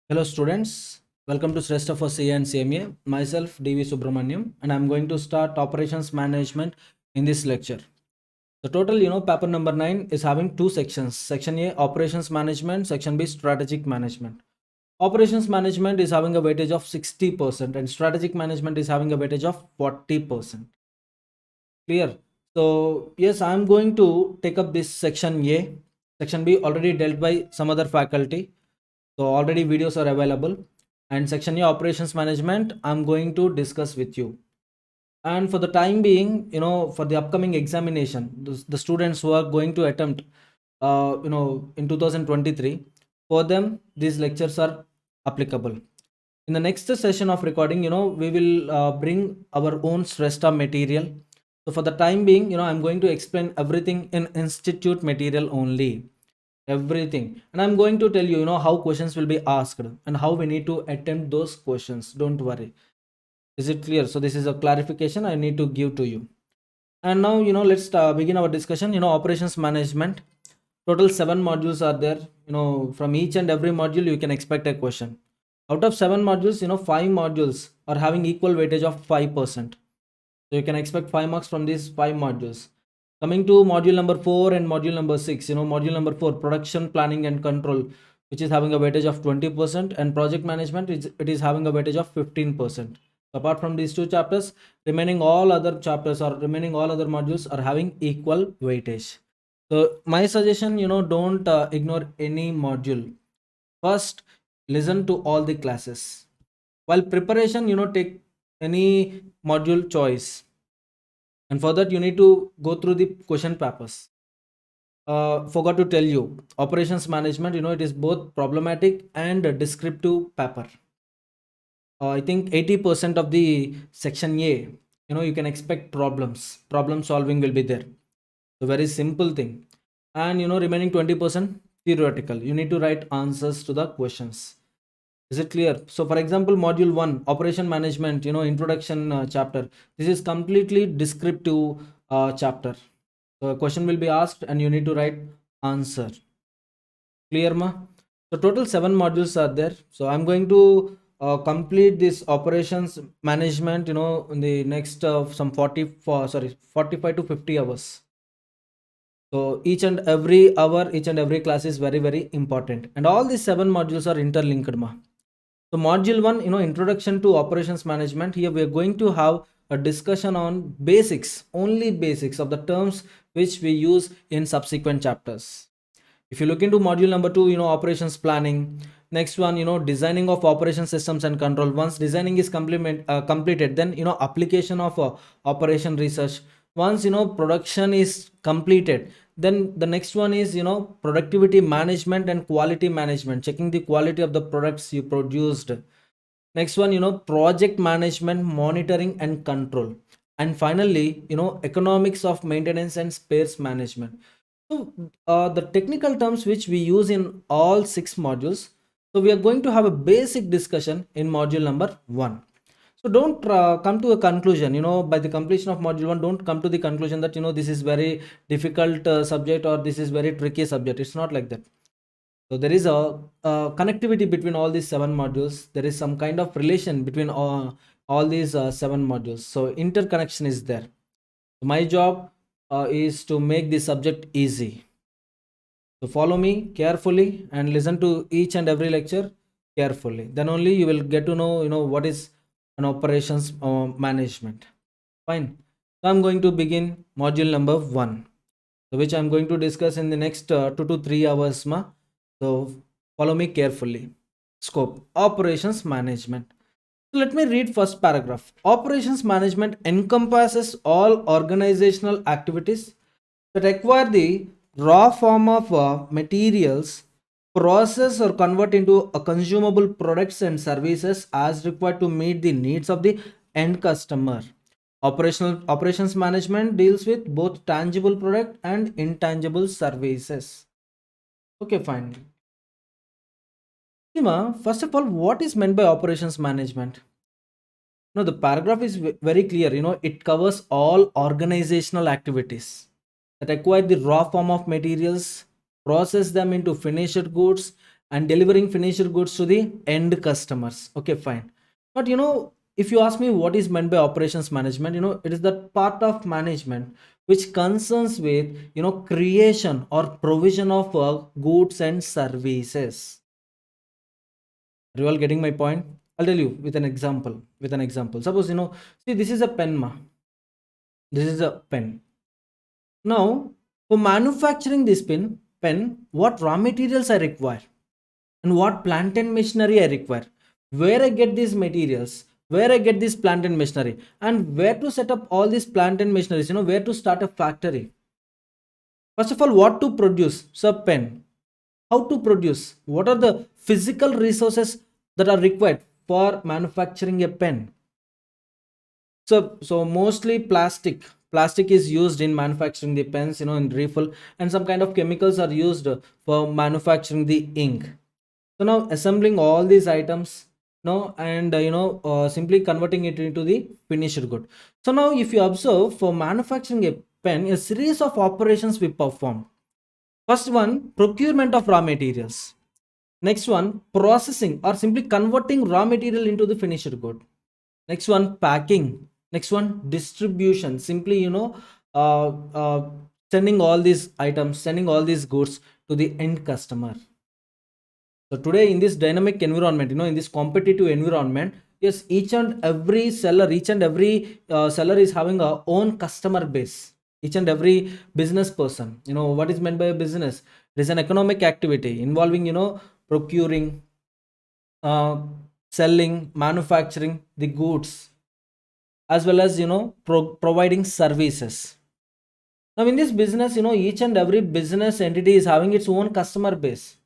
Hello students, welcome to Srestha for CA and CMA. Myself DV Subramaniam and I'm going to start operations management in this lecture. The total paper number 9 is having two sections. Section A operations management, section B strategic management. Operations management is having a weightage of 60% and strategic management is having a weightage of 40%. Clear? So yes, I'm going to take up this section A. Section B already dealt by some other faculty, so already videos are available. And section A operations management I'm going to discuss with you. And for the time being, for the upcoming examination, the students who are going to attempt in 2023, for them these lectures are applicable. In the next session of recording, we will bring our own Srestha material. So for the time being, I'm going to explain everything in institute material only, everything. And I'm going to tell you, how questions will be asked and how we need to attempt those questions. Don't worry. Is it clear? So this is a clarification I need to give to you. And now, let's begin our discussion. Operations management, total 7 modules are there. From each and every module you can expect a question. Out of 7 modules, 5 modules are having equal weightage of 5%. So you can expect 5 marks from these 5 modules. Coming to module number 4 and module number 6, module number 4 production planning and control, which is having a weightage of 20%, and project management it is having a weightage of 15%. Apart from these two chapters, remaining all other chapters or remaining all other modules are having equal weightage. So my suggestion, don't ignore any module. First, listen to all the classes. While preparation, take any module choice, and for that you need to go through the question papers. Forgot to tell you, operations management, it is both problematic and a descriptive paper. I think 80% of the section A, you can expect problem solving will be there. So very simple thing. And remaining 20% theoretical, you need to write answers to the questions. Is it clear? So for example, module 1 operation management, introduction chapter, this is completely descriptive chapter. So a question will be asked and you need to write answer. Clear ma? So total 7 modules are there. So I'm going to complete this operations management, in the next some 45 to 50 hours. So each and every hour, each and every class is very, very important. And all these 7 modules are interlinked ma. So module 1, introduction to operations management. Here we are going to have a discussion on basics, only basics of the terms which we use in subsequent chapters. If you look into module number 2, operations planning. Next one, designing of operation systems and control. Once designing is completed, then application of operation research. Once production is completed, then the next one is productivity management and quality management, checking the quality of the products you produced. Next one, project management, monitoring and control. And finally, economics of maintenance and spares management. So the technical terms which we use in all 6 modules, so we are going to have a basic discussion in module number 1. So don't come to a conclusion, by the completion of module 1, don't come to the conclusion that this is very difficult subject or this is very tricky subject. It's not like that. So there is a connectivity between all these 7 modules. There is some kind of relation between all these 7 modules. So interconnection is there. My job is to make this subject easy. So follow me carefully and listen to each and every lecture carefully. Then only you will get to know, what is an operations management. Fine. So I'm going to begin module number 1, which I'm going to discuss in the next 2 to 3 hours. So follow me carefully. Scope, operations management. So let me read first paragraph. Operations management encompasses all organizational activities that acquire the raw form of materials, process or convert into a consumable products and services as required to meet the needs of the end customer. Operations management deals with both tangible product and intangible services. Okay, fine. Sima, first of all, what is meant by operations management? No, the paragraph is very clear. It covers all organizational activities that acquire the raw form of materials, process them into finished goods, and delivering finished goods to the end customers. Okay, fine. But if you ask me what is meant by operations management, it is that part of management which concerns with creation or provision of goods and services. Are you all getting my point? I'll tell you with an example. Suppose see, this is a pen ma. This is a pen. Now, for manufacturing this pen, what raw materials I require and what plant and machinery I require, where I get these materials, where I get this plant and machinery, and where to set up all these plant and machineries, where to start a factory. First of all, what to produce? So, pen. How to produce? What are the physical resources that are required for manufacturing a pen? So mostly plastic is used in manufacturing the pens, in refill, and some kind of chemicals are used for manufacturing the ink. So now assembling all these items, and simply converting it into the finished good. So now if you observe, for manufacturing a pen, a series of operations we perform. First one, procurement of raw materials. Next one, processing or simply converting raw material into the finished good. Next one, packing. Next one, distribution. Simply uh, uh, sending all these items, sending all these goods to the end customer. So today in this dynamic environment, in this competitive environment, yes, each and every seller is having a own customer base. Each and every business person, what is meant by a business? It is an economic activity involving procuring, uh, selling, manufacturing the goods, as well as providing services. Now in this business, each and every business entity is having its own customer base.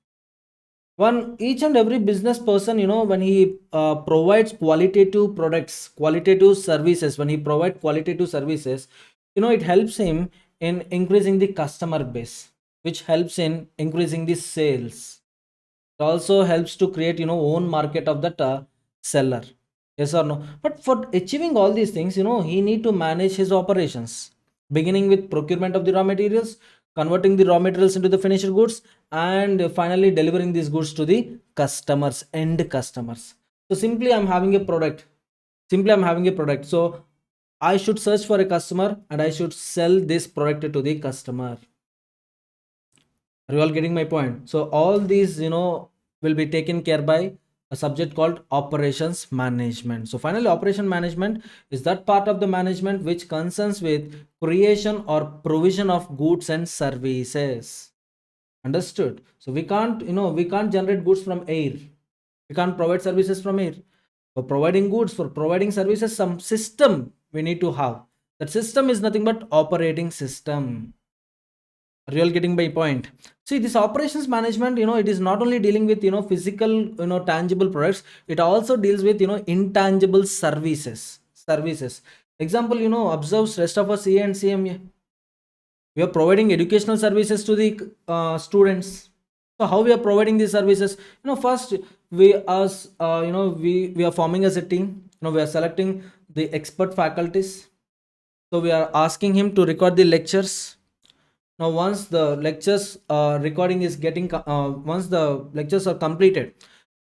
Each and every business person, when he provides qualitative products, qualitative services, when he provides qualitative services, it helps him in increasing the customer base, which helps in increasing the sales. It also helps to create own market of that seller. Yes or no? But for achieving all these things, he need to manage his operations, beginning with procurement of the raw materials, converting the raw materials into the finished goods, and finally delivering these goods to the customers, end customers. So simply I'm having a product. So I should search for a customer and I should sell this product to the customer. Are you all getting my point? So all these, will be taken care by a subject called operations management. So finally, operation management is that part of the management which concerns with creation or provision of goods and services. Understood? So we can't generate goods from air. We can't provide services from air. For providing goods, for providing services, some system we need to have. That system is nothing but operating system. Real getting my point? See, this operations management, it is not only dealing with physical, tangible products. It also deals with intangible services. Example, observes rest of us CA and CMA. We are providing educational services to the students. So how we are providing these services? First, we as we are forming as a team. We are selecting the expert faculties. So we are asking him to record the lectures. Now once the lectures recording is getting once the lectures are completed,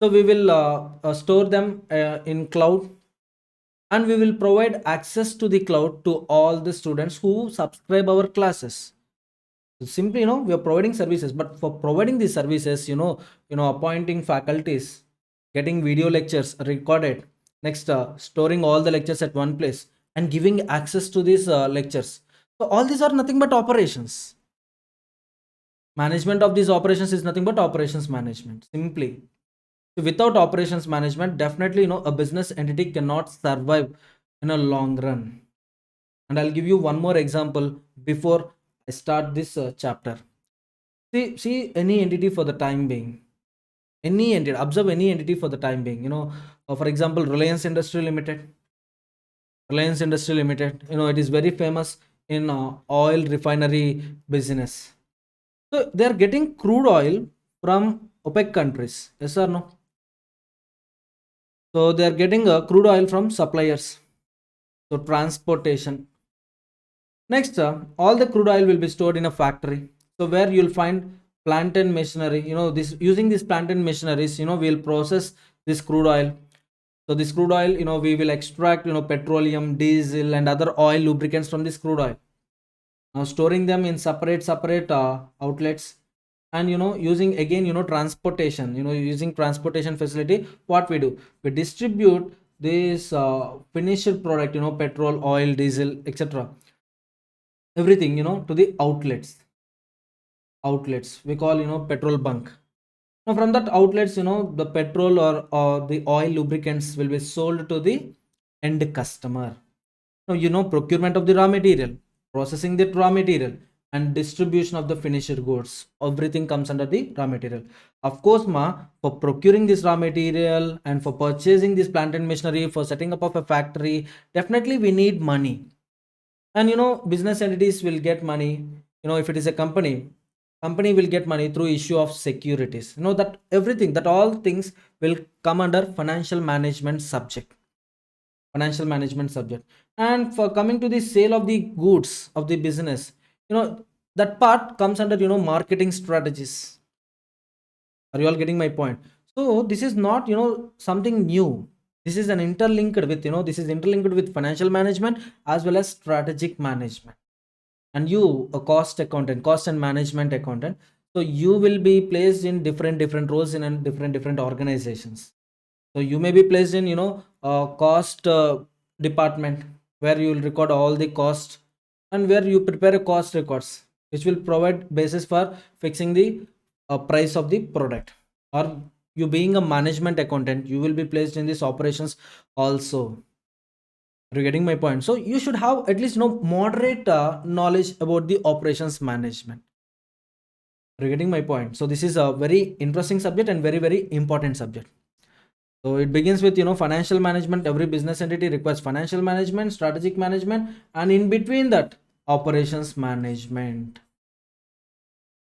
so we will store them in cloud, and we will provide access to the cloud to all the students who subscribe our classes. So simply, we are providing services, but for providing these services, appointing faculties, getting video lectures recorded, next storing all the lectures at one place and giving access to these lectures. So all these are nothing but operations. Management of these operations is nothing but operations management, simply. So without operations management, definitely a business entity cannot survive in a long run. And I'll give you one more example before I start this chapter. See any entity for the time being. Any entity, observe any entity for the time being. For example, Reliance Industry Limited, it is very famous in oil refinery business. So they are getting crude oil from OPEC countries. Yes or no? So they are getting crude oil from suppliers. So transportation. Next, all the crude oil will be stored in a factory. So where you'll find plant and machinery, this using this plant and machineries, we'll process this crude oil. So this crude oil, we will extract, petroleum, diesel and other oil lubricants from this crude oil. Now storing them in separate outlets, and using again, transportation, using transportation facility, what we do, we distribute this finished product, petrol, oil, diesel, etc., everything, to the outlets we call, petrol bunk. Now from that outlets, the petrol or the oil lubricants will be sold to the end customer. Now, procurement of the raw material, processing the raw material, and distribution of the finished goods, everything comes under the raw material. Of course, for procuring this raw material and for purchasing this plant and machinery, for setting up of a factory, definitely we need money. And business entities will get money, if it is a company will get money through issue of securities. That everything, that all things will come under financial management subject. And for coming to the sale of the goods of the business, that part comes under, marketing strategies. Are you all getting my point? So this is not, something new. This is interlinked with financial management as well as strategic management. And you, a cost and management accountant, so you will be placed in different roles in different organizations. So you may be placed in, cost department, where you will record all the cost, and where you prepare a cost records which will provide basis for fixing the price of the product. Or you being a management accountant, you will be placed in these operations also. Are you getting my point? So you should have at least, moderate knowledge about the operations management. Are you getting my point? So this is a very interesting subject and very important subject. So it begins with, financial management. Every business entity requires financial management, strategic management, and in between that, operations management.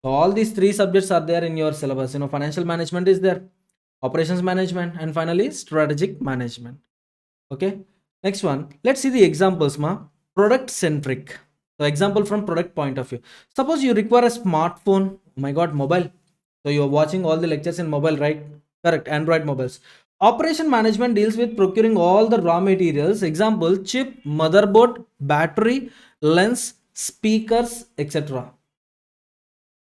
So all these three subjects are there in your syllabus. Financial management is there, operations management, and finally strategic management. Okay. Next one, let's see the examples, product centric. So example from product point of view. Suppose you require a smartphone. Oh my god, mobile. So you're watching all the lectures in mobile, right? Correct, Android mobiles. Operation management deals with procuring all the raw materials. Example, chip, motherboard, battery, lens, speakers, etc.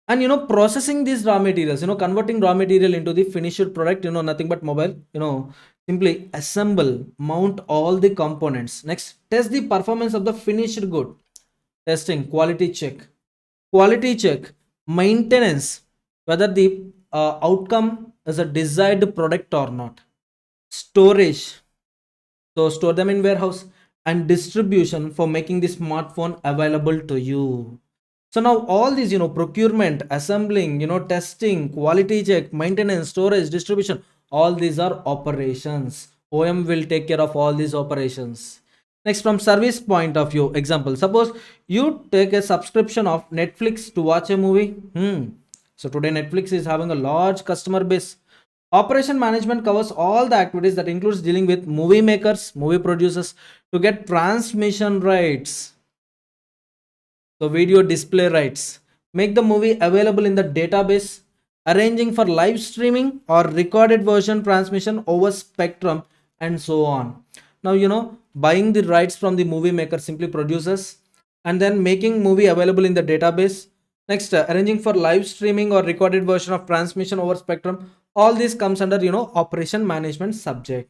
And processing these raw materials, converting raw material into the finished product, nothing but mobile. Simply assemble, mount all the components. Next, test the performance of the finished good. Testing, quality check, maintenance, whether the outcome is a desired product or not. Storage, so store them in warehouse. And distribution, for making the smartphone available to you. So now all these, procurement, assembling, testing, quality check, maintenance, storage, distribution, all these are operations. OM will take care of all these operations. Next, from service point of view, example, suppose you take a subscription of Netflix to watch a movie. So today Netflix is having a large customer base. Operation management covers all the activities that includes dealing with movie makers, movie producers, to get transmission rights, so video display rights, make the movie available in the database, arranging for live streaming or recorded version transmission over spectrum, and so on. Now, buying the rights from the movie maker, simply producers, and then making movie available in the database. Next, arranging for live streaming or recorded version of transmission over spectrum. All this comes under, operation management subject.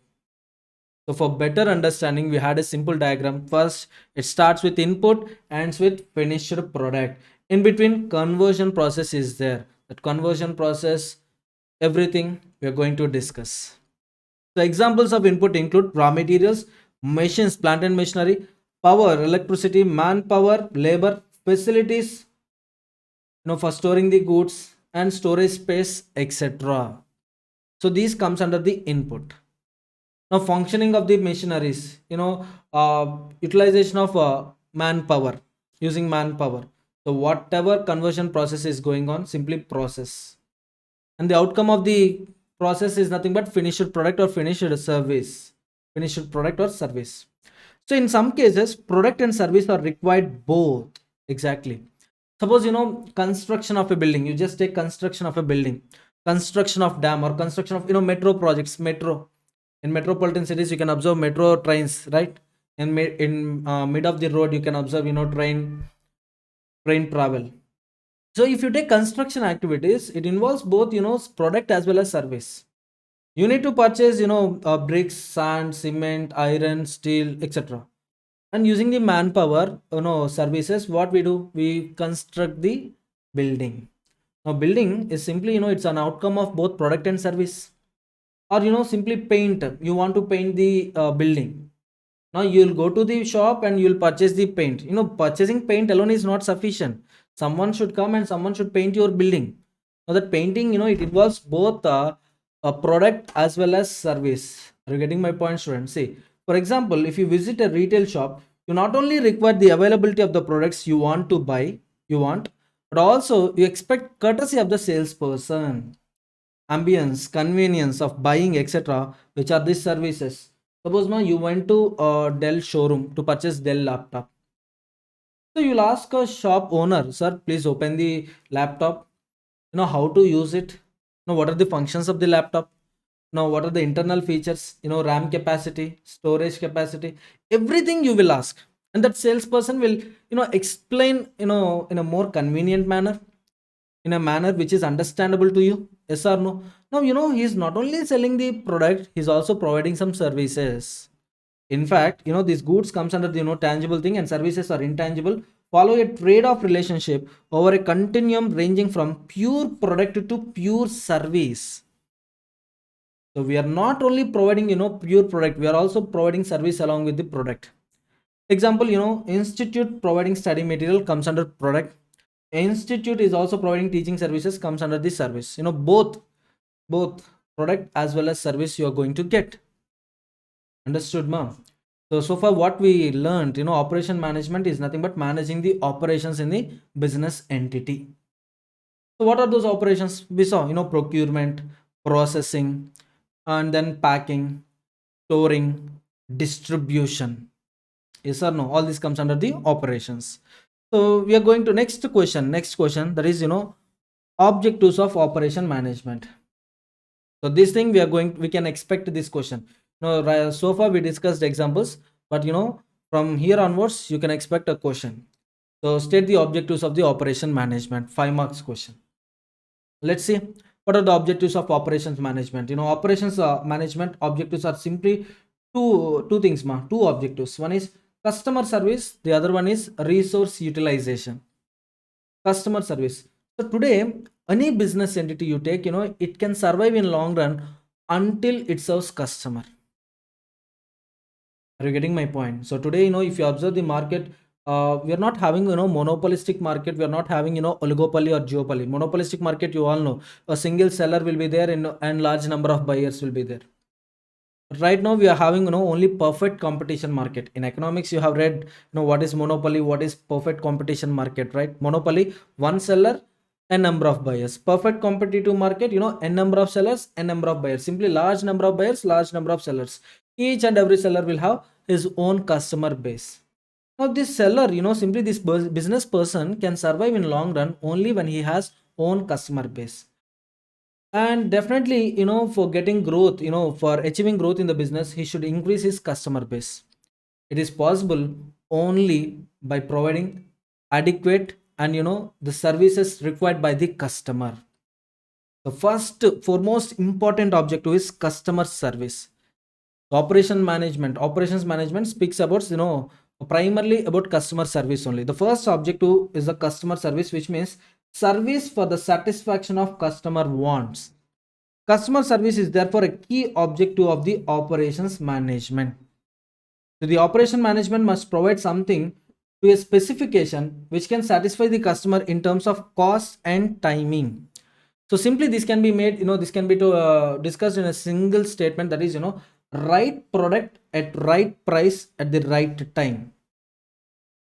So for better understanding, we had a simple diagram. First, it starts with input, ends with finished product. In between, conversion process is there. That conversion process, everything we are going to discuss. So examples of input include raw materials, machines, plant and machinery, power, electricity, manpower, labor, facilities, for storing the goods, and storage space, etc. So these comes under the input. Now functioning of the machineries, utilization of manpower, using manpower. So whatever conversion process is going on, simply process, and the outcome of the process is nothing but finished product or finished service. So in some cases, product and service are required both. Exactly. Suppose, construction of a building. You just take construction of a building, construction of dam, or construction of, metro projects. Metro, in metropolitan cities, you can observe metro trains, right? In mid of the road, you can observe, train travel. So if you take construction activities, it involves both, product as well as service. You need to purchase, bricks, sand, cement, iron, steel, etc. And using the manpower, services, what we do, we construct the building. Now building is simply, it's an outcome of both product and service. Or, simply paint. You want to paint the building. Now you'll go to the shop and you'll purchase the paint. Purchasing paint alone is not sufficient. Someone should come and someone should paint your building. Now that painting, it involves both a product as well as service. Are you getting my point, students? See, for example, if you visit a retail shop, you not only require the availability of the products you want to buy, but also you expect courtesy of the salesperson, ambience, convenience of buying, etc., which are these services. Suppose you went to a Dell showroom to purchase Dell laptop. So you'll ask a shop owner, sir, please open the laptop. How to use it. What are the functions of the laptop. What are the internal features. RAM capacity, storage capacity, everything you will ask. And that salesperson will, explain, in a more convenient manner, in a manner which is understandable to you. Yes or no? Now, he's not only selling the product, he's also providing some services. In fact, these goods comes under the, tangible thing, and services are intangible, follow a trade-off relationship over a continuum ranging from pure product to pure service. So we are not only providing, pure product, we are also providing service along with the product. Example, institute providing study material comes under product. Institute is also providing teaching services, comes under the service. Both product as well as service you are going to get. Understood, ma? So far what we learned, operation management is nothing but managing the operations in the business entity. So what are those operations? We saw, procurement, processing, and then packing, storing, distribution. Yes or no? All this comes under the operations. So we are going to next question. That is, objectives of operation management. So this thing we can expect this question. So far we discussed examples, but from here onwards you can expect a question. So state the objectives of the operation management. 5 marks question. Let's see what are the objectives of operations management. Operations management objectives are simply two things, two objectives. One is customer service, the other one is resource utilization. Customer service. So today, any business entity you take, it can survive in long run until it serves customer. Are you getting my point? So today, if you observe the market, we are not having, monopolistic market. We are not having, oligopoly or duopoly. Monopolistic market, you all know, a single seller will be there and large number of buyers will be there. Right now we are having, only perfect competition market. In economics you have read, what is monopoly, what is perfect competition market, right? Monopoly, one seller, a number of buyers. Perfect competitive market, n number of sellers, n number of buyers. Simply large number of buyers, large number of sellers. Each and every seller will have his own customer base. Now this seller, simply this business person can survive in long run only when he has own customer base. And definitely, for getting growth, for achieving growth in the business, he should increase his customer base. It is possible only by providing adequate and, the services required by the customer. The first foremost important objective is customer service. Operations management speaks about, primarily about customer service only. The first objective is the customer service, which means service for the satisfaction of customer wants. Customer service is therefore a key objective of the operations management. So the operation management must provide something to a specification which can satisfy the customer in terms of cost and timing. So simply this can be made, this can be discussed in a single statement, that is, right product at right price at the right time.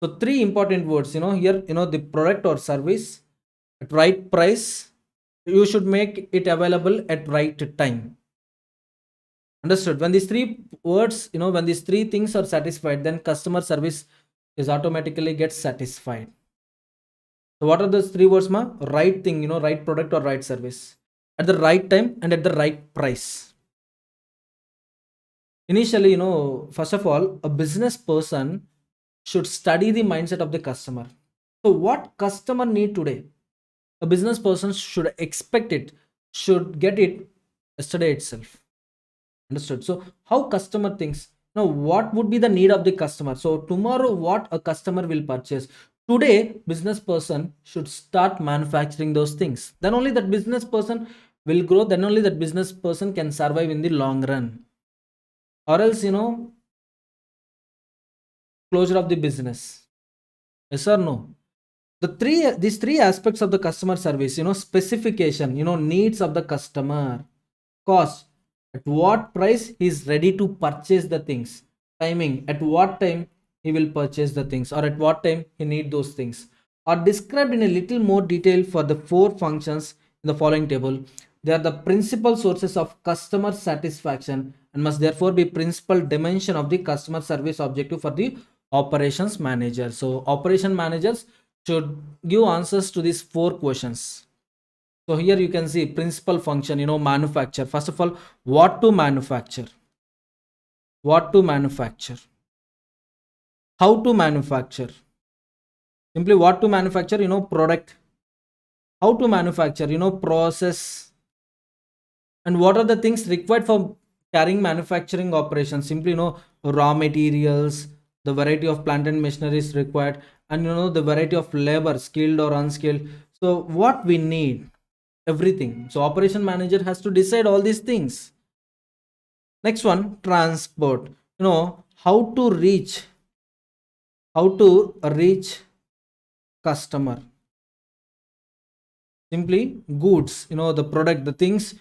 So three important words, here, the product or service at right price, you should make it available at right time. Understood? When these three words, when these three things are satisfied, then customer service is automatically gets satisfied. So what are those three words, ma? Right thing, right product or right service at the right time and at the right price. Initially, first of all, a business person should study the mindset of the customer. So what customer need today? A business person should expect it, should get it yesterday itself. Understood? So how customer thinks? Now, what would be the need of the customer? So tomorrow, what a customer will purchase. Today, business person should start manufacturing those things. Then only that business person will grow. Then only that business person can survive in the long run. Or else, closure of the business. Yes or no? These three aspects of the customer service, specification, needs of the customer, cost, at what price he is ready to purchase the things, timing, at what time he will purchase the things, or at what time he need those things, are described in a little more detail for the four functions in the following table. They are the principal sources of customer satisfaction and must therefore be principal dimension of the customer service objective for the operations manager. So operation managers should give answers to these four questions. So here you can see principal function, manufacture. First of all, what to manufacture, what to manufacture, how to manufacture, simply what to manufacture, product, how to manufacture, process, and what are the things required for carrying manufacturing operations. Simply, raw materials, the variety of plant and machinery is required, and the variety of labor, skilled or unskilled. So what we need, everything. So operation manager has to decide all these things. Next one, transport. How to reach, customer. Simply goods, the product, the things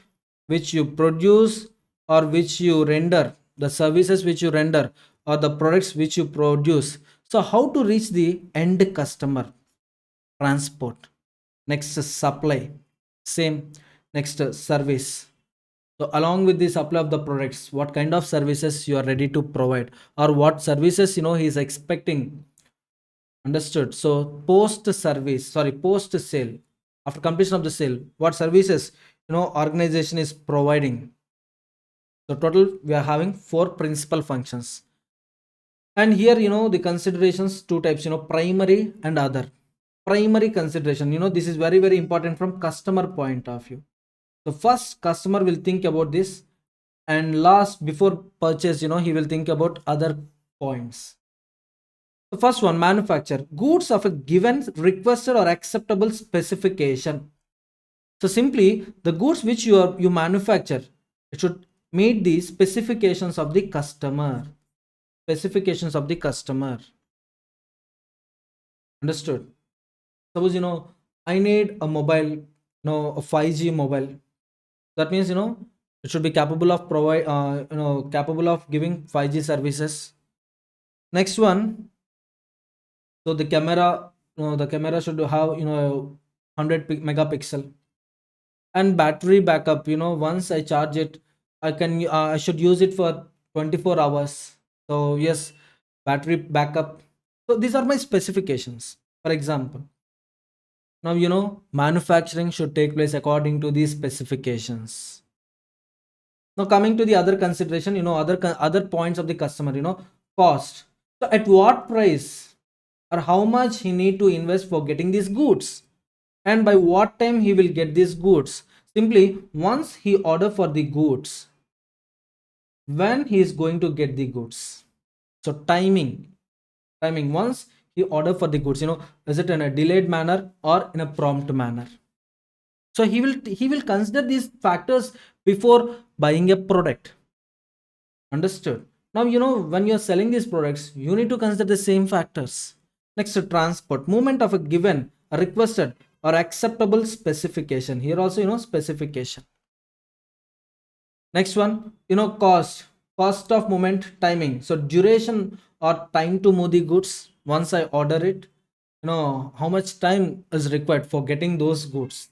which you produce or which you render, the services which you render or the products which you produce. So how to reach the end customer? Transport. Next, supply. Same. Next, service. So along with the supply of the products, what kind of services you are ready to provide, or what services he is expecting. Understood? So post sale, after completion of the sale, what services organization is providing. So total we are having four principal functions. And here the considerations, two types, primary and other. Primary consideration, this is very very important from customer point of view. So first customer will think about this, and last before purchase, he will think about other points. The first one, manufacture goods of a given requested or acceptable specification. So simply the goods which you manufacture, it should meet the specifications of the customer. Specifications of the customer. Understood? Suppose I need a mobile, a 5G mobile. That means it should be capable of capable of giving 5G services. Next one, so the camera should have 100 megapixel, and battery backup, once I charge it, I should use it for 24 hours. So yes, battery backup. So these are my specifications. For example, now manufacturing should take place according to these specifications. Now coming to the other consideration, other points of the customer, cost. So at what price or how much he need to invest for getting these goods, and by what time he will get these goods. Simply once he order for the goods, when he is going to get the goods. So timing once he order for the goods, is it in a delayed manner or in a prompt manner. So he will consider these factors before buying a product. Understood? Now when you're selling these products, you need to consider the same factors. Next, transport, movement of a given, a requested or acceptable specification. Here also specification. Next one, cost of movement, timing. So duration or time to move the goods once I order it. How much time is required for getting those goods.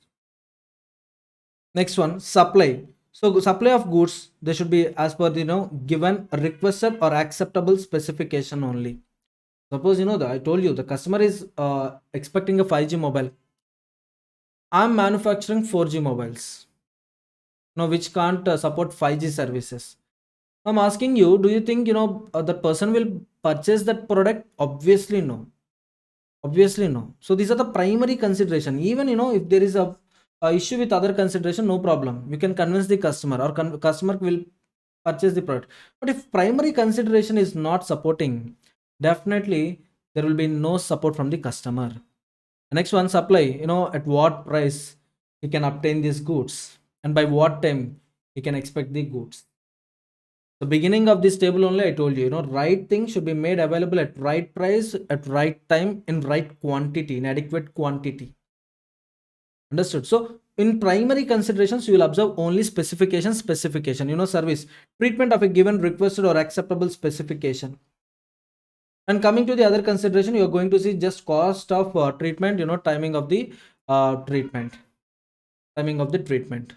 Next one, supply. So supply of goods, they should be as per the given requested or acceptable specification only. Suppose I told you the customer is expecting a 5G mobile. I'm manufacturing 4G mobiles, which can't support 5G services. I'm asking you, do you think that person will purchase that product? Obviously no. Obviously no. So these are the primary consideration. Even if there is a issue with other consideration, no problem, you can convince the customer, or customer will purchase the product. But if primary consideration is not supporting, definitely there will be no support from the customer. Next one, supply. At what price he can obtain these goods, and by what time he can expect the goods. The beginning of this table only I told you, right thing should be made available at right price, at right time, in right quantity, in adequate quantity. Understood? So in primary considerations, you will observe only specification, service, treatment of a given requested or acceptable specification. And coming to the other consideration, you are going to see just cost of treatment, timing of the treatment, timing of the treatment.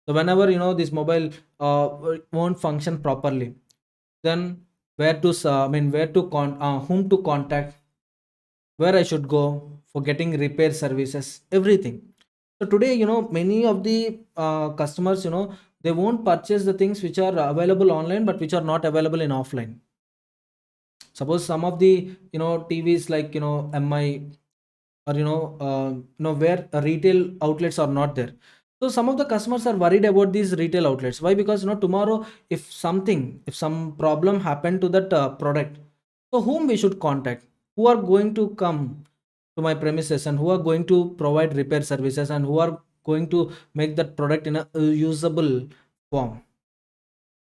So whenever this mobile won't function properly, then where to where to whom to contact, where I should go for getting repair services, everything. So today, many of the customers, they won't purchase the things which are available online but which are not available in offline. Suppose some of the TVs like MI, or where retail outlets are not there. So some of the customers are worried about these retail outlets. Why? Because tomorrow if some problem happened to that product, so whom we should contact, who are going to come to my premises, and who are going to provide repair services, and who are going to make that product in a usable form.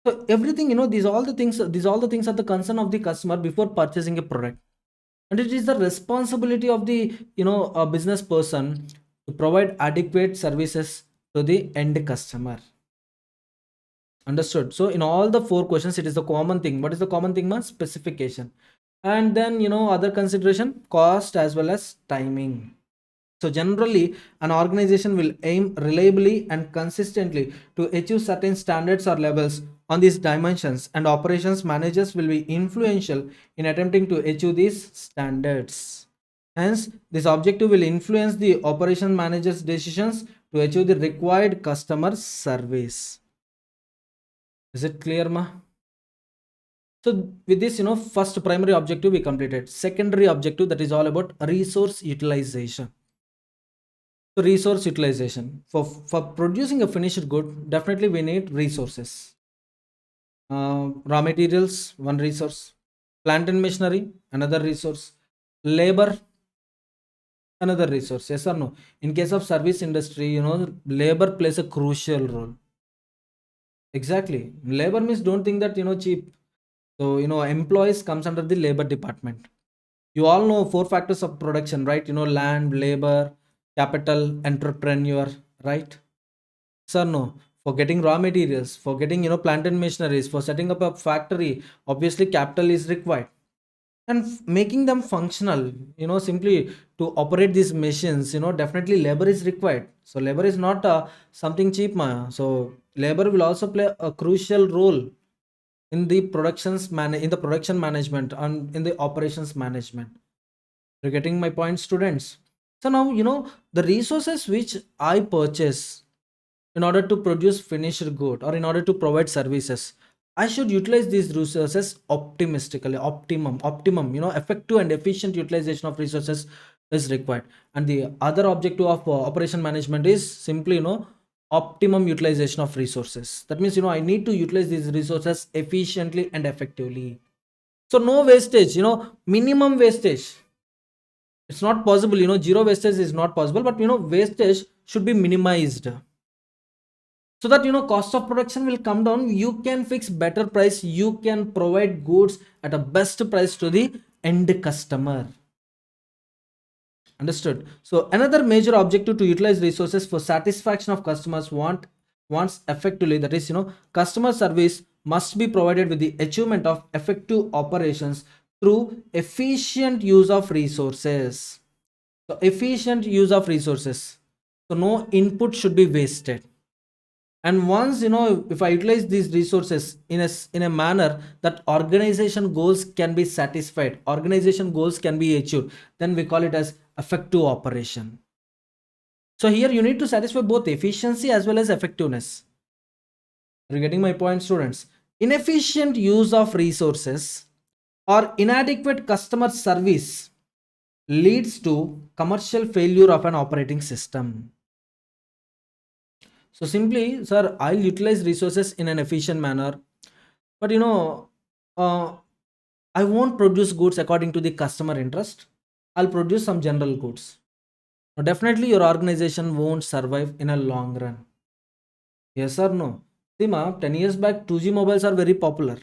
So everything, these all the things are the concern of the customer before purchasing a product. And it is the responsibility of the a business person to provide adequate services to the end customer. Understood? So in all the four questions, it is the common thing. What is the common thing, man? Specification. And then other consideration, cost as well as timing. So generally, an organization will aim reliably and consistently to achieve certain standards or levels on these dimensions, and operations managers will be influential in attempting to achieve these standards. Hence, this objective will influence the operation manager's decisions to achieve the required customer service. Is it clear, ma? So with this, first primary objective we completed. Secondary objective, that is all about resource utilization. So resource utilization, for producing a finished good, definitely we need resources. Raw materials, one resource. Plant and machinery, another resource. Labor, another resource. Yes or no? In case of service industry, labor plays a crucial role. Exactly. Labor means, don't think that cheap. So employees comes under the labor department. You all know four factors of production, right? Land, labor, capital, entrepreneur, right? Sir, no. For getting raw materials, for getting plant and machineries, for setting up a factory, obviously capital is required. And making them functional, simply to operate these machines, definitely labor is required. So labor is not something cheap, ma. So labor will also play a crucial role in the in the production management and in the operations management. You're getting my point, students? So now the resources which I purchase in order to produce finished good, or in order to provide services, I should utilize these resources optimistically. Optimum, effective and efficient utilization of resources is required. And the other objective of operation management is simply optimum utilization of resources. That means I need to utilize these resources efficiently and effectively. So no wastage, minimum wastage. It's not possible, zero wastage is not possible, but wastage should be minimized, so that cost of production will come down. You can fix better price, you can provide goods at a best price to the end customer. Understood? So another major objective to utilize resources for satisfaction of customers wants effectively, that is customer service must be provided with the achievement of effective operations through efficient use of resources. So efficient use of resources, so no input should be wasted. And once, if I utilize these resources in a manner that organization goals can be satisfied, organization goals can be achieved, then we call it as effective operation. So here you need to satisfy both efficiency as well as effectiveness. Are you getting my point, students? Inefficient use of resources or inadequate customer service leads to commercial failure of an operating system. So simply, sir, I'll utilize resources in an efficient manner, but uh, I won't produce goods according to the customer interest. I'll produce some general goods. Now, definitely, your organization won't survive in a long run. Yes or no? See, ma, 10 years back, 2G mobiles are very popular.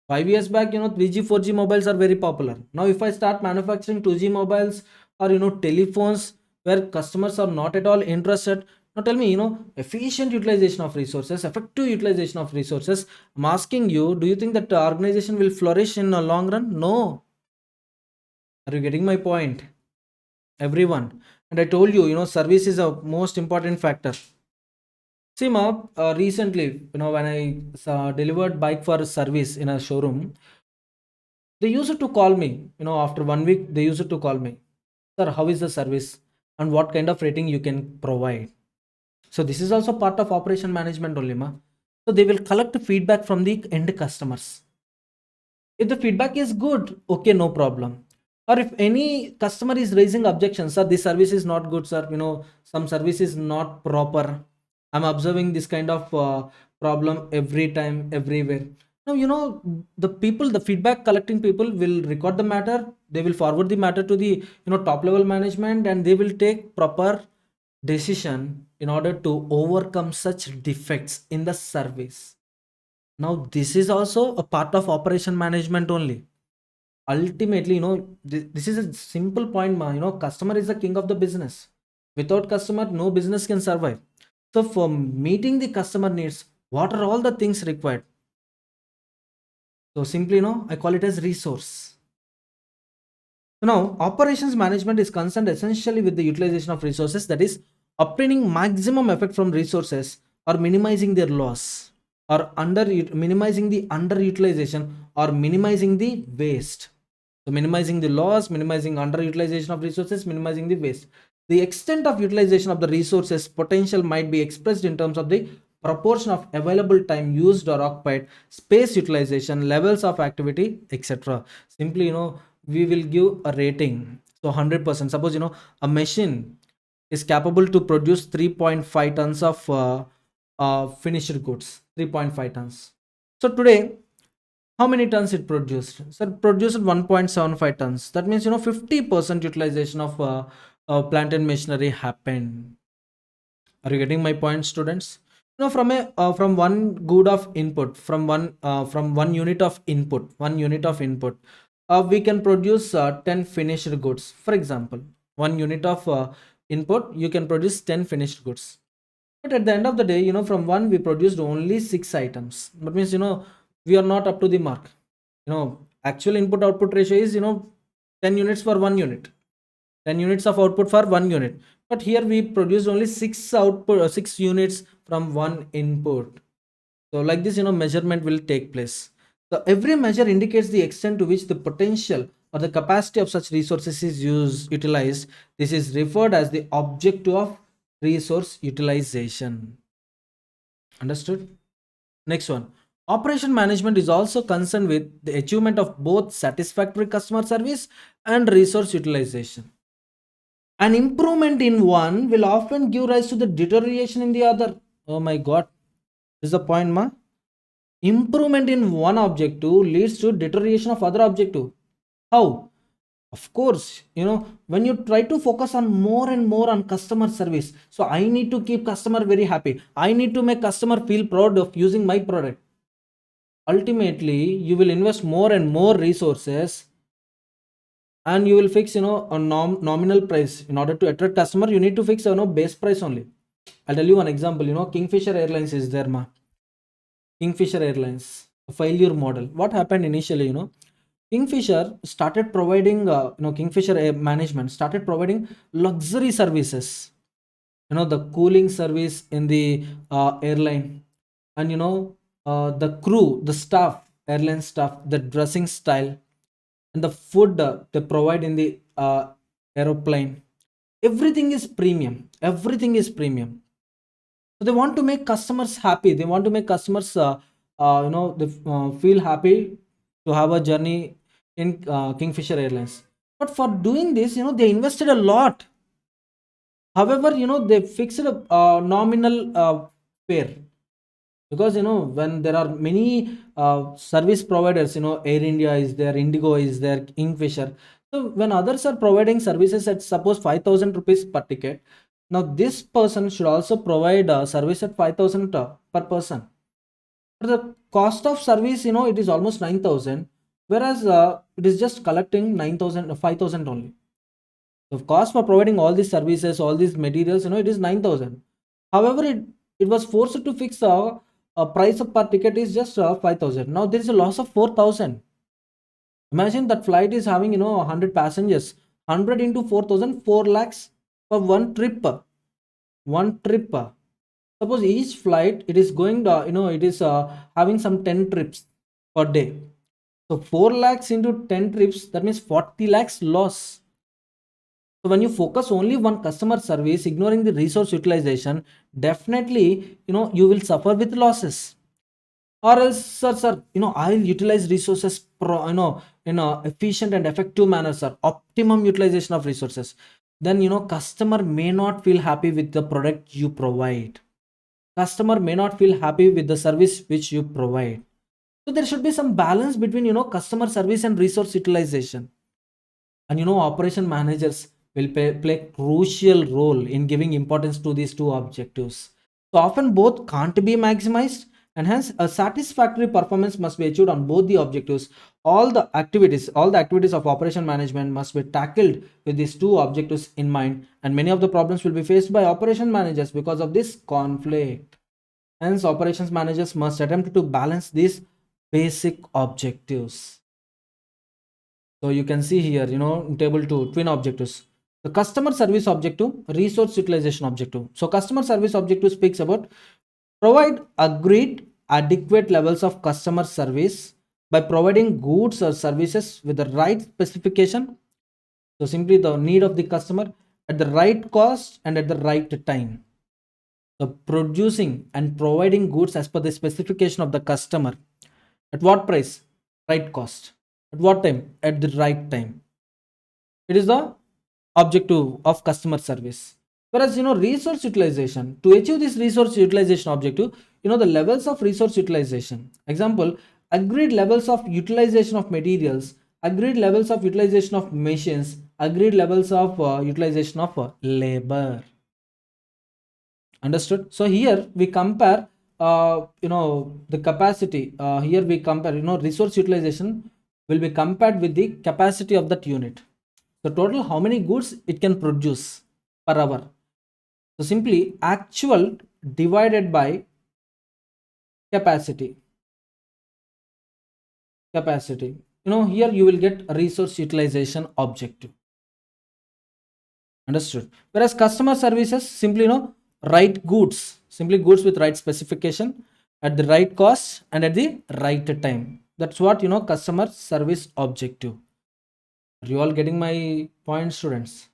5 years back, 3G, 4G mobiles are very popular. Now, if I start manufacturing 2G mobiles or, telephones where customers are not at all interested, now tell me, efficient utilization of resources, effective utilization of resources. I'm asking you, do you think that the organization will flourish in the long run? No. Are you getting my point? Everyone. And I told you, service is a most important factor. See, ma, recently, when I delivered bike for service in a showroom, they used to call me, after 1 week, they used to call me, sir, how is the service and what kind of rating you can provide? So this is also part of operation management only, ma. So they will collect feedback from the end customers. If the feedback is good, okay, no problem. Or if any customer is raising objections, sir, this service is not good, sir, some service is not proper. I'm observing this kind of problem every time, everywhere. Now, the people, the feedback collecting people will record the matter. They will forward the matter to the, top level management, and they will take proper decision in order to overcome such defects in the service. Now, this is also a part of operation management only. Ultimately, this is a simple point, ma. Customer is the king of the business. Without customer, no business can survive. So, for meeting the customer needs, what are all the things required? So, simply, I call it as resource. Now, operations management is concerned essentially with the utilization of resources, that is, obtaining maximum effect from resources or minimizing their loss, or minimizing the underutilization or minimizing the waste. So minimizing the loss, minimizing underutilization of resources, minimizing the waste. The extent of utilization of the resources potential might be expressed in terms of the proportion of available time used or occupied, space utilization, levels of activity, etc. Simply, we will give a rating. So 100%. Suppose, a machine is capable to produce 3.5 tons of finished goods. 3.5 tons. So today, how many tons it produced? So it produced 1.75 tons. That means 50% utilization of plant and machinery happened. Are you getting my point, students? From one good of input, from one unit of input, we can produce 10 finished goods. For example, 1 unit of input, you can produce 10 finished goods. But at the end of the day, from one we produced only 6 items. That means we are not up to the mark. Actual input output ratio is 10 units for 1 unit, 10 units of output for 1 unit, but here we produce only 6 units from one input. So like this, measurement will take place. So every measure indicates the extent to which the potential or the capacity of such resources is utilized. This is referred as the objective of resource utilization. Understood? Next one. Operation management is also concerned with the achievement of both satisfactory customer service and resource utilization. An improvement in one will often give rise to the deterioration in the other. Oh my god. This is the point, ma. Improvement in one objective leads to deterioration of other objective. How? Of course, when you try to focus on more and more on customer service, so I need to keep customer very happy. I need to make customer feel proud of using my product. Ultimately, you will invest more and more resources, and you will fix a nominal price. In order to attract customer, you need to fix base price only. I'll tell you one example. Kingfisher Airlines is there, ma. Kingfisher Airlines, a failure model. What happened initially? Kingfisher started providing Kingfisher management started providing luxury services. the cooling service in the airline, and the crew, the staff, airline staff, the dressing style, and the food they provide in the aeroplane. Everything is premium. Everything is premium. So they want to make customers happy. They want to make customers they feel happy to have a journey in Kingfisher Airlines. But for doing this, they invested a lot. However, they fixed a nominal fare, because when there are many service providers, Air India is there, Indigo is there, Kingfisher. So when others are providing services at suppose 5,000 rupees per ticket, now this person should also provide a service at 5,000 per person. But the cost of service, it is almost 9,000, whereas it is just collecting 9,000, 5,000 only. The cost for providing all these services, all these materials, it is 9,000. However, it was forced to fix a price of per ticket is just 5,000. Now there is a loss of 4,000. Imagine that flight is having 100 passengers. 100 into 4,000, 4 lakhs for one trip. One trip. Suppose each flight it is going it is having some 10 trips per day. So 4 lakhs into 10 trips, that means 40 lakhs loss. So when you focus only one customer service, ignoring the resource utilization, definitely you will suffer with losses. Or else, sir, I'll utilize resources in a efficient and effective manner, sir. Optimum utilization of resources. Then customer may not feel happy with the product you provide. Customer may not feel happy with the service which you provide. So there should be some balance between customer service and resource utilization. And operation managers will play crucial role in giving importance to these two objectives. So often both can't be maximized, and hence a satisfactory performance must be achieved on both the objectives. All the activities of operation management must be tackled with these two objectives in mind, and many of the problems will be faced by operation managers because of this conflict. Hence operations managers must attempt to balance these basic objectives. So you can see here, in table 2, twin objectives. The customer service objective, resource utilization objective. So customer service objective speaks about provide agreed adequate levels of customer service by providing goods or services with the right specification. So simply the need of the customer at the right cost and at the right time. So producing and providing goods as per the specification of the customer. At what price? Right cost. At what time? At the right time. It is the objective of customer service. Whereas resource utilization, to achieve this resource utilization objective, the levels of resource utilization, example, agreed levels of utilization of materials, agreed levels of utilization of machines, agreed levels of utilization of labor. Understood? So here we compare the capacity. Here we compare resource utilization will be compared with the capacity of that unit. So total how many goods it can produce per hour. So simply actual divided by capacity. Here you will get resource utilization objective. Understood? Whereas customer services simply right goods, simply goods with right specification at the right cost and at the right time. That's what customer service objective. Are you all getting my point, students?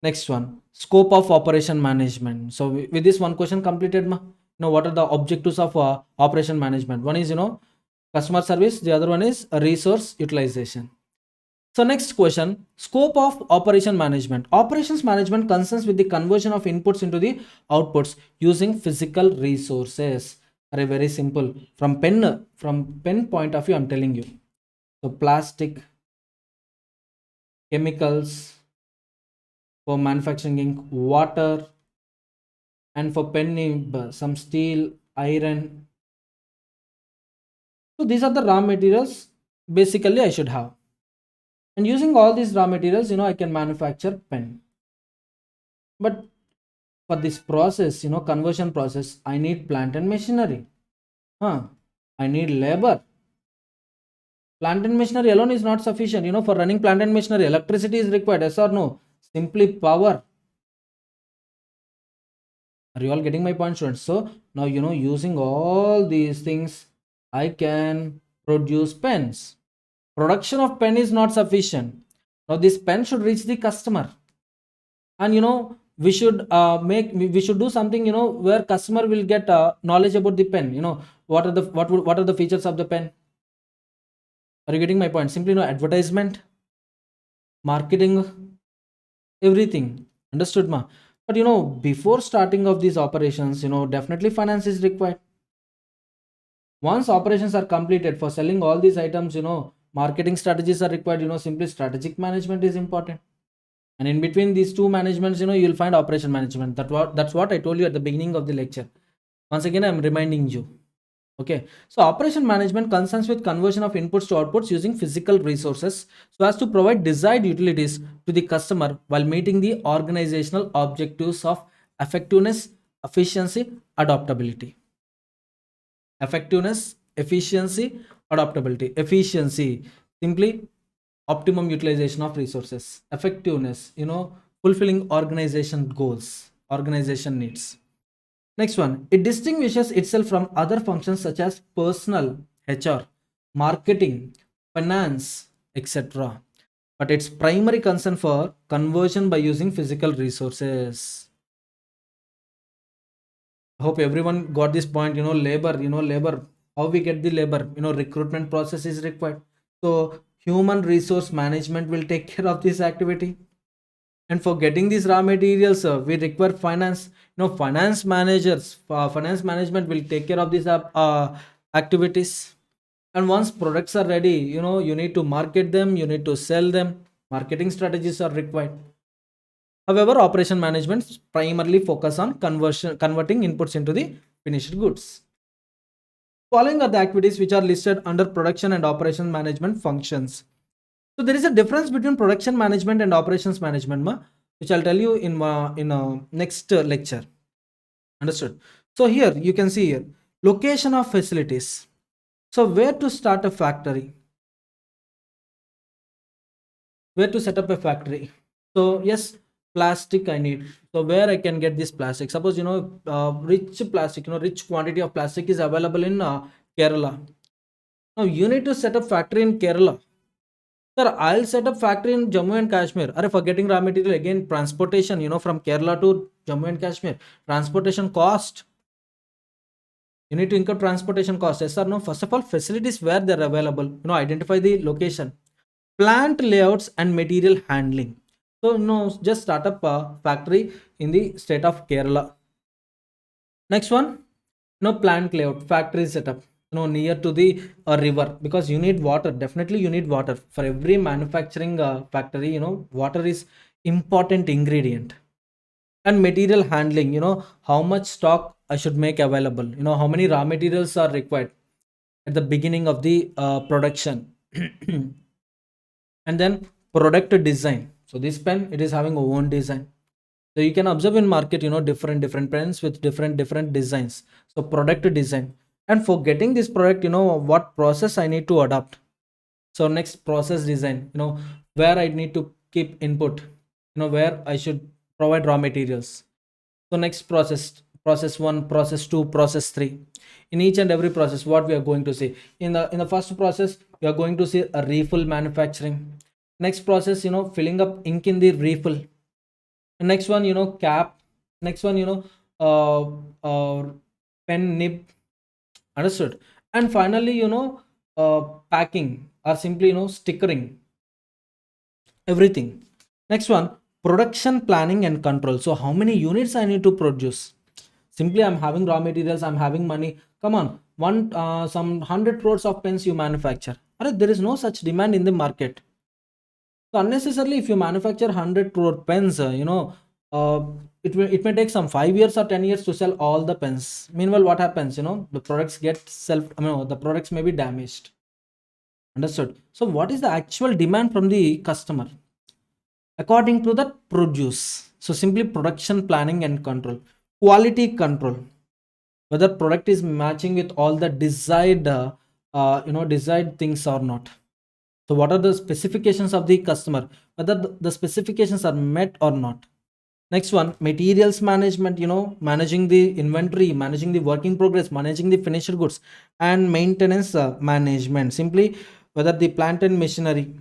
Next one, scope of operation management. So with this one question completed, what are the objectives of operation management? One is customer service, the other one is resource utilization. So next question, scope of operation management. Operations management concerns with the conversion of inputs into the outputs using physical resources. Are very simple. From pen point of view, I'm telling you. So plastic, chemicals, for manufacturing ink, water, and for pen nib, some steel, iron. So these are the raw materials basically I should have. And using all these raw materials, I can manufacture pen. But for this process, conversion process, I need plant and machinery. I need labor. Plant and machinery alone is not sufficient. For running plant and machinery, electricity is required. Yes or no? Simply power. Are you all getting my point, students? So now, using all these things, I can produce pens. Production of pen is not sufficient. Now this pen should reach the customer, and we should we should do something, where customer will get knowledge about the pen. What are the features of the pen? Are you getting my point? Simply, advertisement, marketing, everything. Understood, ma? But before starting of these operations, definitely finance is required. Once operations are completed for selling all these items, marketing strategies are required. Simply strategic management is important. And in between these two managements, you'll find operation management. That's what I told you at the beginning of the lecture. Once again, I'm reminding you. Okay, so operation management concerns with conversion of inputs to outputs using physical resources so as to provide desired utilities to the customer while meeting the organizational objectives of effectiveness, efficiency, adaptability. Effectiveness, efficiency, adaptability. Efficiency, simply optimum utilization of resources. Effectiveness, fulfilling organization goals, organization needs. Next one, it distinguishes itself from other functions such as personal, HR, marketing, finance, etc. But its primary concern for conversion by using physical resources. I hope everyone got this point. Labor, how we get the labor, recruitment process is required. So human resource management will take care of this activity. And for getting these raw materials, we require finance. Finance managers, finance management will take care of these activities. And once products are ready, you need to market them, you need to sell them. Marketing strategies are required. However, operation management primarily focus on converting inputs into the finished goods. Following are the activities which are listed under production and operation management functions. So there is a difference between production management and operations management, which I'll tell you in next lecture. Understood? So here you can see here location of facilities. So where to start a factory? Where to set up a factory? So yes, plastic I need. So where I can get this plastic? Suppose rich plastic, rich quantity of plastic is available in Kerala. Now you need to set up factory in Kerala. Sir, I'll set up factory in Jammu and Kashmir. Are for getting raw material again, transportation, from Kerala to Jammu and Kashmir, transportation cost. You need to incur transportation cost. Yes or no? First of all, facilities where they're available. Identify the location, plant layouts, and material handling. So just start up a factory in the state of Kerala. Next one, plant layout, factory setup. Near to the river, because you need water. Definitely you need water for every manufacturing factory. Water is important ingredient. And material handling, how much stock I should make available, how many raw materials are required at the beginning of the production. And then product design. So this pen, it is having a own design. So you can observe in market, different pens with different designs. So product design. And for getting this product, what process I need to adopt. So next, process design, where I need to keep input, where I should provide raw materials. So next, process 1, process 2, process 3. In each and every process, what we are going to see, in the first process, you are going to see a refill manufacturing. Next process, filling up ink in the refill. Next one, cap. Next one, uh, uh, pen nib. Understood? And finally, packing, or simply, stickering, everything. Next one, production planning and control. So how many units I need to produce? Simply, I'm having raw materials, I'm having money. Come on, some 100 crores of pens you manufacture. There is no such demand in the market. So unnecessarily, if you manufacture 100 crore pens, uh, it may take some 5 years or 10 years to sell all the pens. Meanwhile, what happens? The products get the products may be damaged. Understood? So what is the actual demand from the customer? According to the produce. So simply production planning and control, quality control, whether product is matching with all the desired things or not. So what are the specifications of the customer, whether the specifications are met or not. Next one, materials management, managing the inventory, managing the work in progress, managing the finished goods, and maintenance management. Simply whether the plant and machinery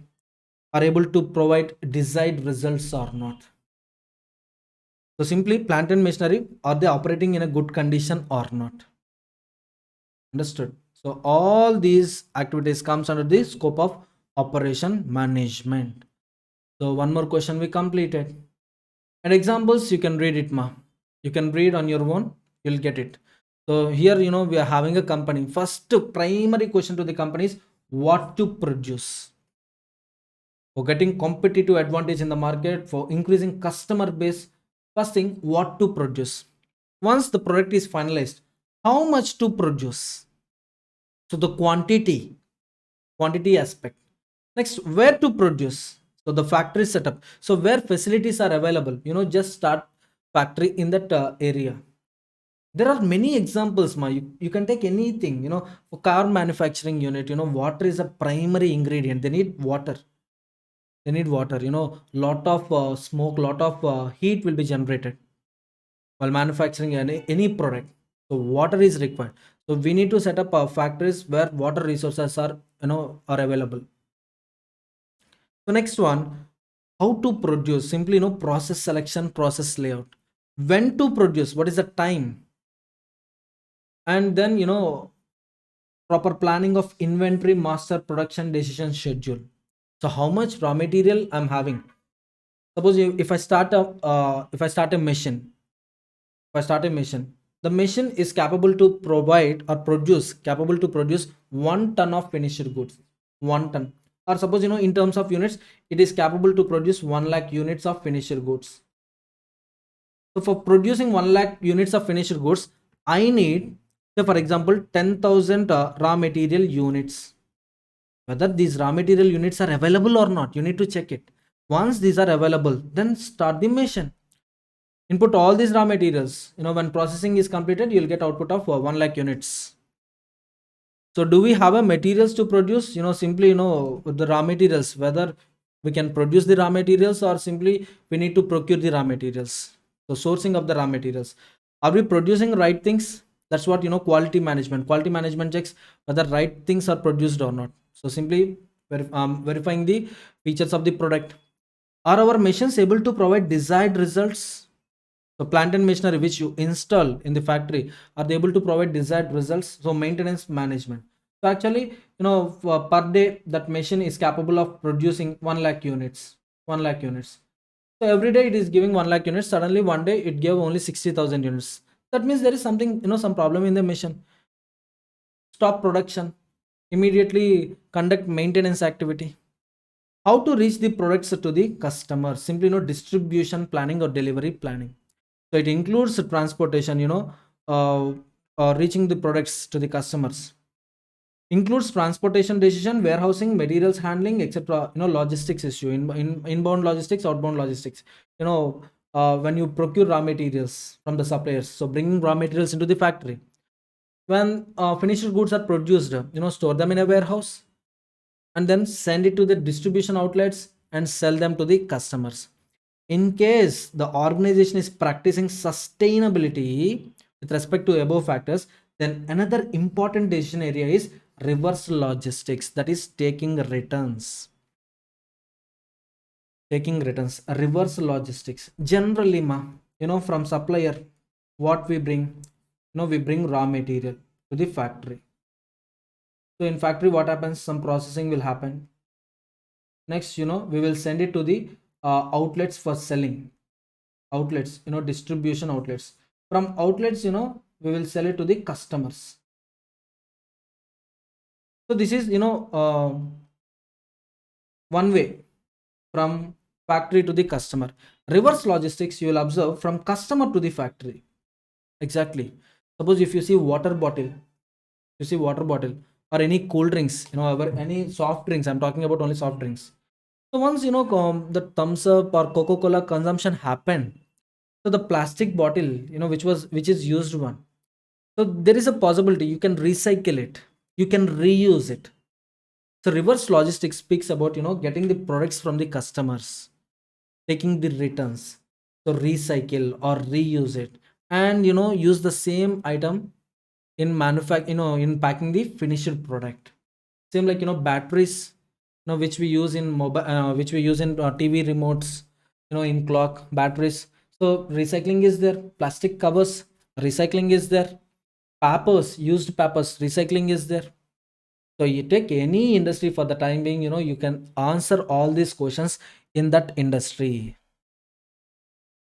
are able to provide desired results or not. So simply plant and machinery, are they operating in a good condition or not? Understood. So all these activities comes under the scope of operation management. So one more question we completed. And examples you can read it, ma. You can read on your own, you'll get it. So here, we are having a company. First primary question to the company is what to produce. For getting competitive advantage in the market, for increasing customer base, first thing, what to produce. Once the product is finalized, how much to produce. So the quantity aspect. Next, where to produce. So the factory setup. So where facilities are available, just start factory in that area. There are many examples, ma. You can take anything, for car manufacturing unit, water is a primary ingredient. They need water, lot of smoke, lot of heat will be generated while manufacturing any product. So water is required. So we need to set up factories where water resources are available. So next one, how to produce. Simply, process selection, process layout. When to produce, what is the time, and then proper planning of inventory, master production, decision schedule. So how much raw material I'm having. Suppose if I start a machine, the machine is capable to provide or produce, capable to produce 1 ton of finished goods. 1 ton. Or suppose, in terms of units, it is capable to produce 1 lakh units of finished goods. So for producing 1 lakh units of finished goods, I need, say for example, 10,000 raw material units. Whether these raw material units are available or not, you need to check it. Once these are available, then start the machine. Input all these raw materials. When processing is completed, you'll get output of 1 lakh units. So do we have a materials to produce? Simply, the raw materials, whether we can produce the raw materials or simply we need to procure the raw materials. So sourcing of the raw materials. Are we producing right things? That's what, quality management. Quality management checks whether right things are produced or not. So simply verifying the features of the product. Are our machines able to provide desired results? So plant and machinery which you install in the factory, are they able to provide desired results? So maintenance management. So actually, per day that machine is capable of producing 1 lakh units. 1 lakh units. So every day it is giving 1 lakh units. Suddenly one day it gave only 60,000 units. That means there is something, some problem in the machine. Stop production. Immediately conduct maintenance activity. How to reach the products to the customer? Simply, distribution planning or delivery planning. So it includes transportation, reaching the products to the customers. Includes transportation decision, warehousing, materials handling, etc. Logistics issue, in inbound logistics, outbound logistics. When you procure raw materials from the suppliers, so bringing raw materials into the factory. When finished goods are produced, store them in a warehouse and then send it to the distribution outlets and sell them to the customers. In case the organization is practicing sustainability with respect to above factors, then another important decision area is reverse logistics, that is taking returns. Reverse logistics generally, from supplier, what we bring, we bring raw material to the factory. So in factory, what happens? Some processing will happen. Next, we will send it to the outlets for selling. Outlets, distribution outlets. From outlets, we will sell it to the customers. So this is, one way from factory to the customer. Reverse logistics, you will observe from customer to the factory. Exactly. Suppose if you see water bottle, or any cool drinks, or any soft drinks. I'm talking about only soft drinks. So once the thumbs up or Coca-Cola consumption happened, so the plastic bottle, which is used one, so there is a possibility you can recycle it, you can reuse it. So reverse logistics speaks about getting the products from the customers, taking the returns. So recycle or reuse it, and use the same item in in packing the finished product. Same like batteries, which we use in mobile, which we use in TV remotes, in clock batteries. So recycling is there. Plastic covers, recycling is there. Papers, used papers, recycling is there. So you take any industry for the time being, you can answer all these questions in that industry.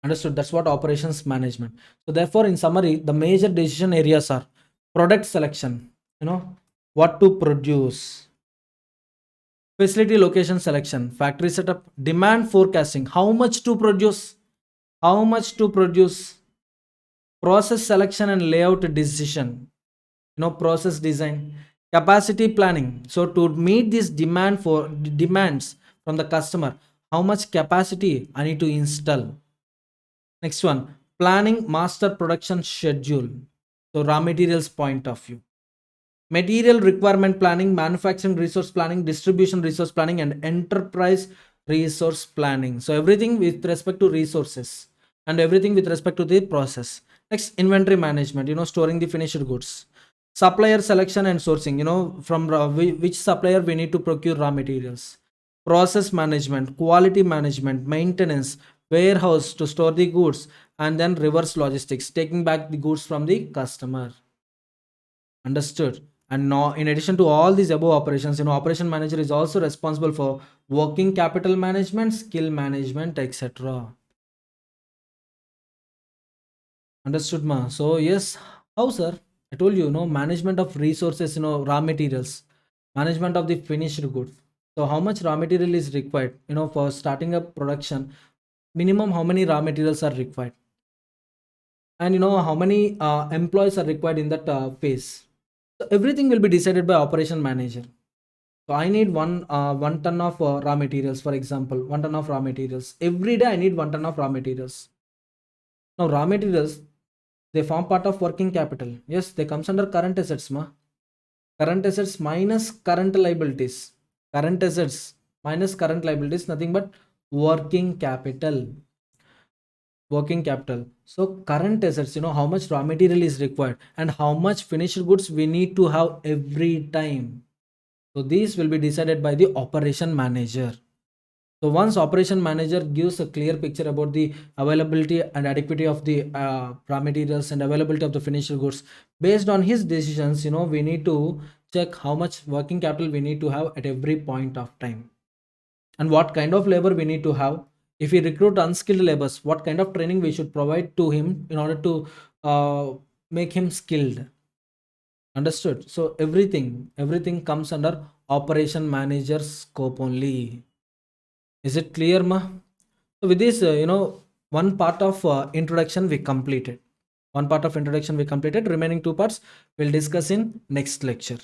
Understood? That's what operations management. So therefore, in summary, the major decision areas are product selection, what to produce, facility location selection, factory setup, demand forecasting, how much to produce, process selection and layout decision, process design, capacity planning. So to meet this demands from the customer, how much capacity I need to install. Next one, planning master production schedule. So raw materials point of view, material requirement planning, manufacturing resource planning, distribution resource planning, and enterprise resource planning. So everything with respect to resources and everything with respect to the process. Next, inventory management, storing the finished goods. Supplier selection and sourcing, from which supplier we need to procure raw materials. Process management, quality management, maintenance, warehouse to store the goods, and then reverse logistics, taking back the goods from the customer. Understood? And now, in addition to all these above operations, operation manager is also responsible for working capital management, skill management, etc. Understood, ma? So yes, how, sir? I told you, management of resources, raw materials, management of the finished goods. So how much raw material is required, for starting up production? Minimum how many raw materials are required, and how many employees are required in that phase. So everything will be decided by operation manager. So I need 1 ton of raw materials, for example, 1 ton of raw materials. Every day I need 1 ton of raw materials. Now raw materials, they form part of working capital. Yes, they comes under current assets, ma. Current assets minus current liabilities. Current assets minus current liabilities, nothing but working capital. Working capital. So current assets, how much raw material is required and how much finished goods we need to have every time. So these will be decided by the operation manager. So once operation manager gives a clear picture about the availability and adequacy of the raw materials and availability of the finished goods, based on his decisions, we need to check how much working capital we need to have at every point of time, and what kind of labor we need to have. If we recruit unskilled laborers, what kind of training we should provide to him in order to make him skilled. Understood? So everything comes under operation manager scope only. Is it clear, ma? So with this, one part of introduction we completed. One part of introduction we completed. Remaining two parts we'll discuss in next lecture.